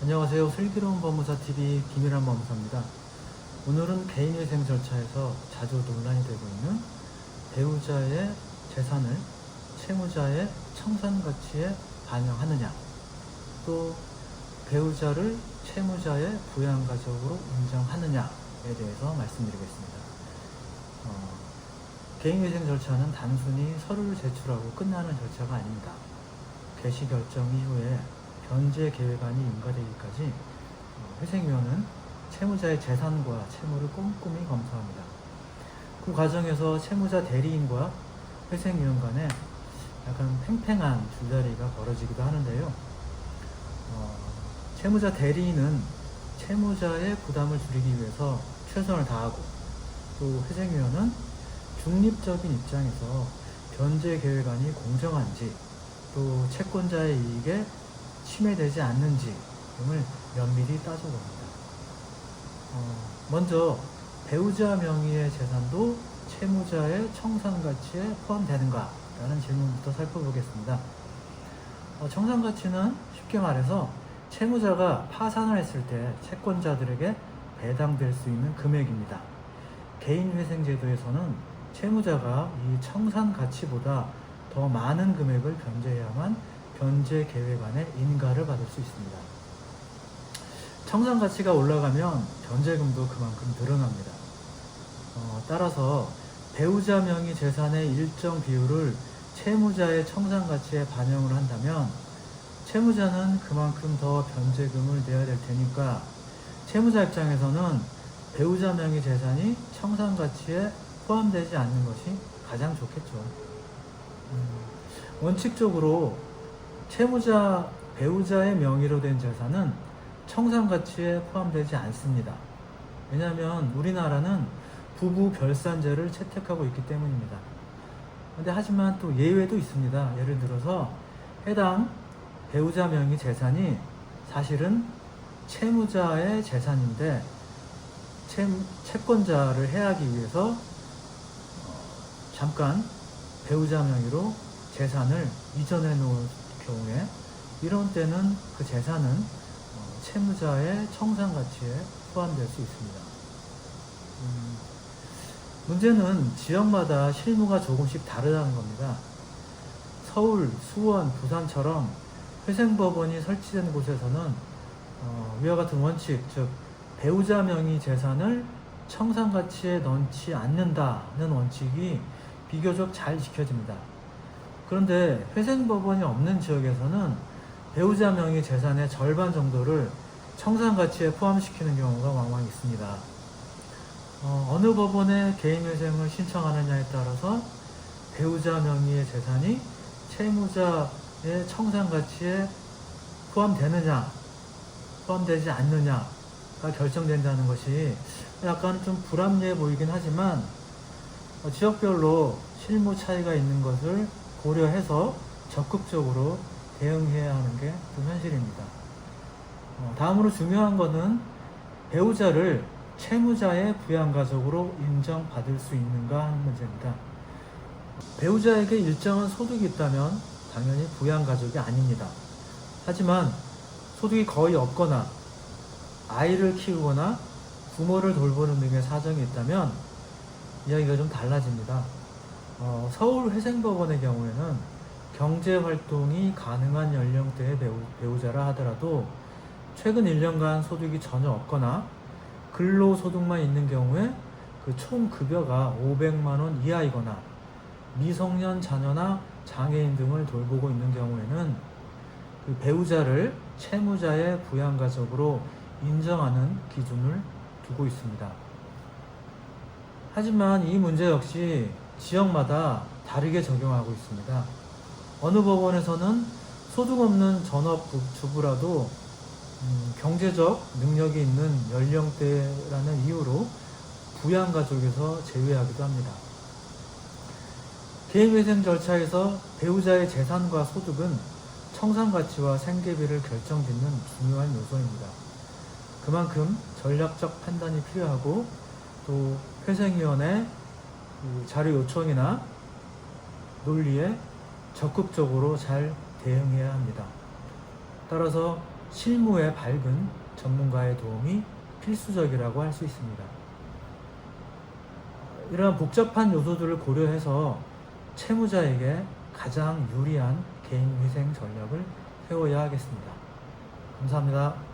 안녕하세요. 슬기로운 법무사TV 김일환 법무사입니다. 오늘은 개인회생 절차에서 자주 논란이 되고 있는 배우자의 재산을 채무자의 청산가치에 반영하느냐, 또 배우자를 채무자의 부양가족으로 인정하느냐에 대해서 말씀드리겠습니다. 개인회생 절차는 단순히 서류를 제출하고 끝나는 절차가 아닙니다. 개시 결정 이후에 변제 계획안이 인가되기까지 회생위원은 채무자의 재산과 채무를 꼼꼼히 검토합니다. 그 과정에서 채무자 대리인과 회생위원 간에 약간 팽팽한 줄다리기가 벌어지기도 하는데요. 채무자 대리인은 채무자의 부담을 줄이기 위해서 최선을 다하고, 또 회생위원은 중립적인 입장에서 변제 계획안이 공정한지, 또 채권자의 이익에 침해되지 않는지 등을 면밀히 따져봅니다. 먼저 배우자 명의의 재산도 채무자의 청산가치에 포함되는가? 라는 질문부터 살펴보겠습니다. 청산가치는 쉽게 말해서 채무자가 파산을 했을 때 채권자들에게 배당될 수 있는 금액입니다. 개인회생제도에서는 채무자가 이 청산가치보다 더 많은 금액을 변제해야만 변제 계획안에 인가를 받을 수 있습니다. 청산가치가 올라가면 변제금도 그만큼 늘어납니다. 따라서 배우자 명의 재산의 일정 비율을 채무자의 청산가치에 반영을 한다면 채무자는 그만큼 더 변제금을 내야 될 테니까 채무자 입장에서는 배우자 명의 재산이 청산가치에 포함되지 않는 것이 가장 좋겠죠. 원칙적으로 배우자의 명의로 된 재산은 청산가치에 포함되지 않습니다. 왜냐하면 우리나라는 부부 별산제를 채택하고 있기 때문입니다. 하지만 또 예외도 있습니다. 예를 들어서 해당 배우자 명의 재산이 사실은 채무자의 재산인데 채권자를 해하기 위해서 잠깐 배우자 명의로 재산을 이전해 놓을 경우에, 이런 때는 그 재산은 채무자의 청산가치에 포함될 수 있습니다. 문제는 지역마다 실무가 조금씩 다르다는 겁니다. 서울, 수원, 부산처럼 회생법원이 설치된 곳에서는 위와 같은 원칙, 즉 배우자 명의 재산을 청산가치에 넣지 않는다는 원칙이 비교적 잘 지켜집니다. 그런데 회생법원이 없는 지역에서는 배우자 명의 재산의 절반 정도를 청산가치에 포함시키는 경우가 왕왕 있습니다. 어느 법원에 개인회생을 신청하느냐에 따라서 배우자 명의의 재산이 채무자의 청산가치에 포함되느냐, 포함되지 않느냐가 결정된다는 것이 약간 좀 불합리해 보이긴 하지만 지역별로 실무 차이가 있는 것을 고려해서 적극적으로 대응해야 하는 게 좀 현실입니다. 다음으로 중요한 것은 배우자를 채무자의 부양가족으로 인정받을 수 있는가 하는 문제입니다. 배우자에게 일정한 소득이 있다면 당연히 부양가족이 아닙니다. 하지만 소득이 거의 없거나 아이를 키우거나 부모를 돌보는 등의 사정이 있다면 이야기가 좀 달라집니다. 서울회생법원의 경우에는 경제활동이 가능한 연령대의 배우자라 하더라도 최근 1년간 소득이 전혀 없거나 근로소득만 있는 경우에 그 총 급여가 500만원 이하이거나 미성년 자녀나 장애인 등을 돌보고 있는 경우에는 그 배우자를 채무자의 부양가족으로 인정하는 기준을 두고 있습니다. 하지만 이 문제 역시 지역마다 다르게 적용하고 있습니다. 어느 법원에서는 소득 없는 전업주부라도 경제적 능력이 있는 연령대라는 이유로 부양가족에서 제외하기도 합니다. 개인회생 절차에서 배우자의 재산과 소득은 청산가치와 생계비를 결정짓는 중요한 요소입니다. 그만큼 전략적 판단이 필요하고, 또 회생위원회 자료 요청이나 논리에 적극적으로 잘 대응해야 합니다. 따라서 실무에 밝은 전문가의 도움이 필수적이라고 할 수 있습니다. 이러한 복잡한 요소들을 고려해서 채무자에게 가장 유리한 개인위생 전략을 세워야 하겠습니다. 감사합니다.